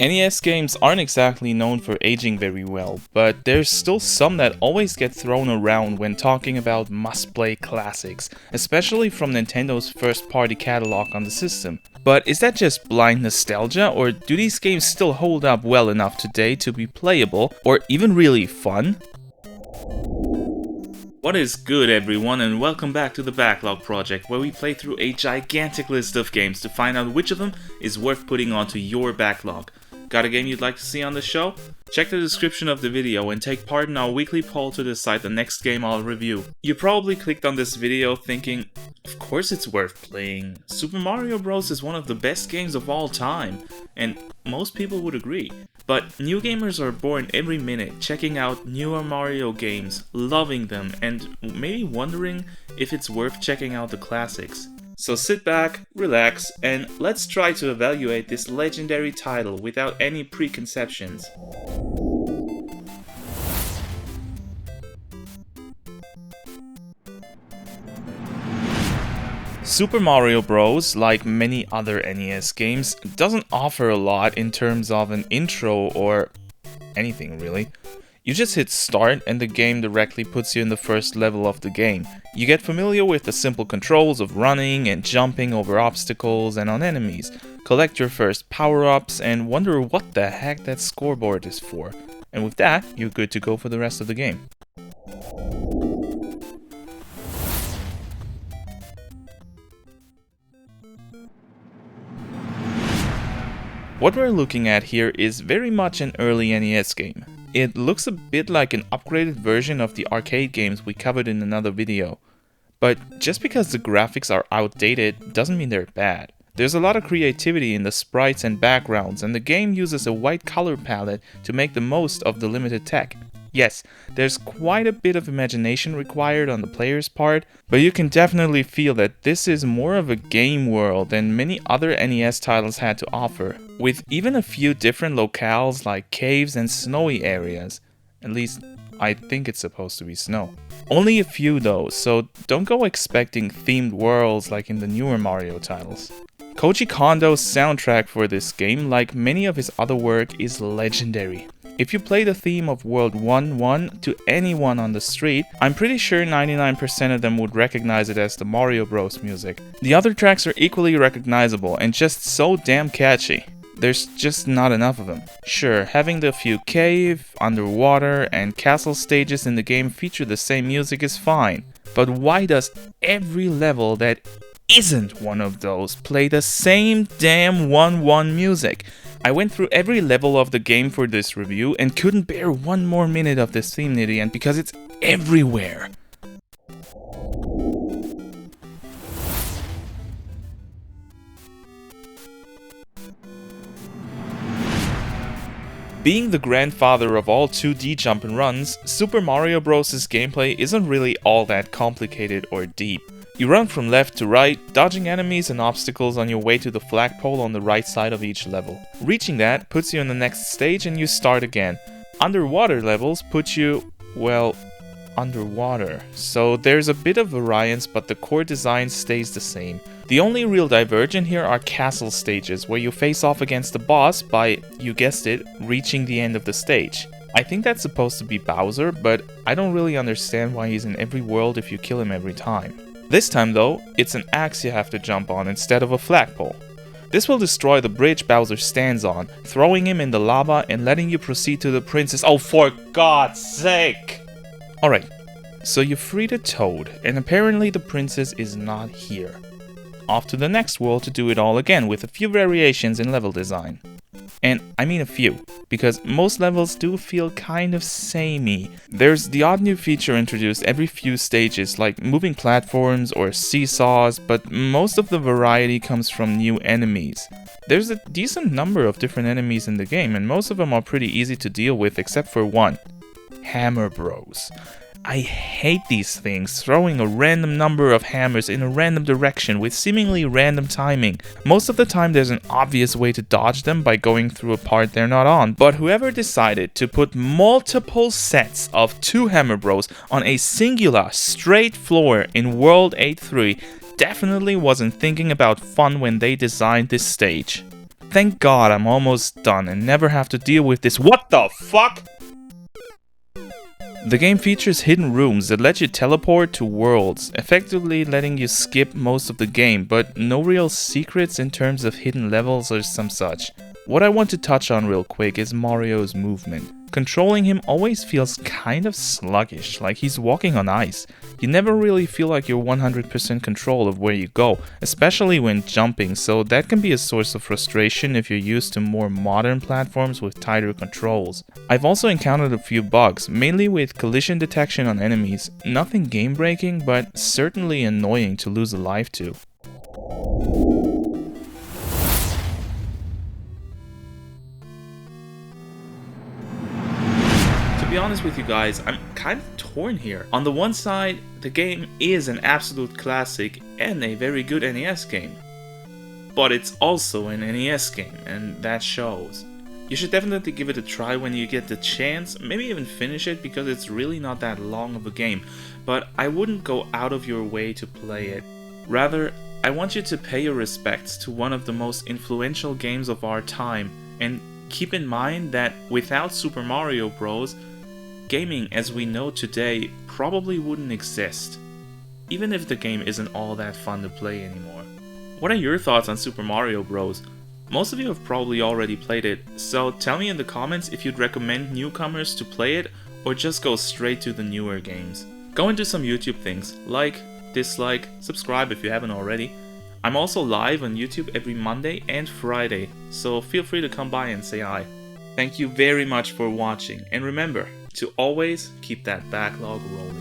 NES games aren't exactly known for aging very well, but there's still some that always get thrown around when talking about must-play classics, especially from Nintendo's first-party catalog on the system. But is that just blind nostalgia, or do these games still hold up well enough today to be playable, or even really fun? What is good, everyone, and welcome back to the Backlog Project, where we play through a gigantic list of games to find out which of them is worth putting onto your backlog. Got a game you'd like to see on the show? Check the description of the video and take part in our weekly poll to decide the next game I'll review. You probably clicked on this video thinking, of course it's worth playing. Super Mario Bros. Is one of the best games of all time, and most people would agree. But new gamers are born every minute, checking out newer Mario games, loving them, and maybe wondering if it's worth checking out the classics. So sit back, relax, and let's try to evaluate this legendary title without any preconceptions. Super Mario Bros., like many other NES games, doesn't offer a lot in terms of an intro or anything really. You just hit start and the game directly puts you in the first level of the game. You get familiar with the simple controls of running and jumping over obstacles and on enemies, collect your first power-ups and wonder what the heck that scoreboard is for. And with that, you're good to go for the rest of the game. What we're looking at here is very much an early NES game. It looks a bit like an upgraded version of the arcade games we covered in another video. But just because the graphics are outdated doesn't mean they're bad. There's a lot of creativity in the sprites and backgrounds, and the game uses a white color palette to make the most of the limited tech. Yes, there's quite a bit of imagination required on the player's part, but you can definitely feel that this is more of a game world than many other NES titles had to offer, with even a few different locales like caves and snowy areas. At least, I think it's supposed to be snow. Only a few though, so don't go expecting themed worlds like in the newer Mario titles. Koji Kondo's soundtrack for this game, like many of his other work, is legendary. If you play the theme of World 1-1 to anyone on the street, I'm pretty sure 99% of them would recognize it as the Mario Bros. Music. The other tracks are equally recognizable and just so damn catchy. There's just not enough of them. Sure, having the few cave, underwater, and castle stages in the game feature the same music is fine. But why does every level that isn't one of those play the same damn 1-1 music? I went through every level of the game for this review and couldn't bear one more minute of this theme near the end because it's everywhere. Being the grandfather of all 2D jump'n'runs, Super Mario Bros.'s gameplay isn't really all that complicated or deep. You run from left to right, dodging enemies and obstacles on your way to the flagpole on the right side of each level. Reaching that puts you on the next stage and you start again. Underwater levels put you, well, underwater. So there's a bit of variance, but the core design stays the same. The only real divergent here are castle stages, where you face off against the boss by, you guessed it, reaching the end of the stage. I think that's supposed to be Bowser, but I don't really understand why he's in every world if you kill him every time. This time though, it's an axe you have to jump on instead of a flagpole. This will destroy the bridge Bowser stands on, throwing him in the lava and letting you proceed to the princess. Oh, for God's sake! Alright, so you free the Toad, and apparently the princess is not here. Off to the next world to do it all again with a few variations in level design. And I mean a few, because most levels do feel kind of samey. There's the odd new feature introduced every few stages, like moving platforms or seesaws, but most of the variety comes from new enemies. There's a decent number of different enemies in the game, and most of them are pretty easy to deal with except for one. Hammer Bros. I hate these things, throwing a random number of hammers in a random direction with seemingly random timing. Most of the time there's an obvious way to dodge them by going through a part they're not on, but whoever decided to put multiple sets of 2 Hammer Bros on a singular straight floor in World 8.3 definitely wasn't thinking about fun when they designed this stage. Thank God I'm almost done and never have to deal with this. What the fuck? The game features hidden rooms that let you teleport to worlds, effectively letting you skip most of the game, but no real secrets in terms of hidden levels or some such. What I want to touch on real quick is Mario's movement. Controlling him always feels kind of sluggish, like he's walking on ice. You never really feel like you're 100% control of where you go, especially when jumping, so that can be a source of frustration if you're used to more modern platforms with tighter controls. I've also encountered a few bugs, mainly with collision detection on enemies. Nothing game-breaking, but certainly annoying to lose a life to. To be honest with you guys, I'm kind of torn here. On the one side, the game is an absolute classic and a very good NES game. But it's also an NES game, and that shows. You should definitely give it a try when you get the chance, maybe even finish it because it's really not that long of a game, but I wouldn't go out of your way to play it. Rather, I want you to pay your respects to one of the most influential games of our time, and keep in mind that without Super Mario Bros., gaming as we know today probably wouldn't exist, even if the game isn't all that fun to play anymore. What are your thoughts on Super Mario Bros? Most of you have probably already played it, so tell me in the comments if you'd recommend newcomers to play it or just go straight to the newer games. Go and do some YouTube things, like, dislike, subscribe if you haven't already. I'm also live on YouTube every Monday and Friday, so feel free to come by and say hi. Thank you very much for watching, and remember to always keep that backlog rolling.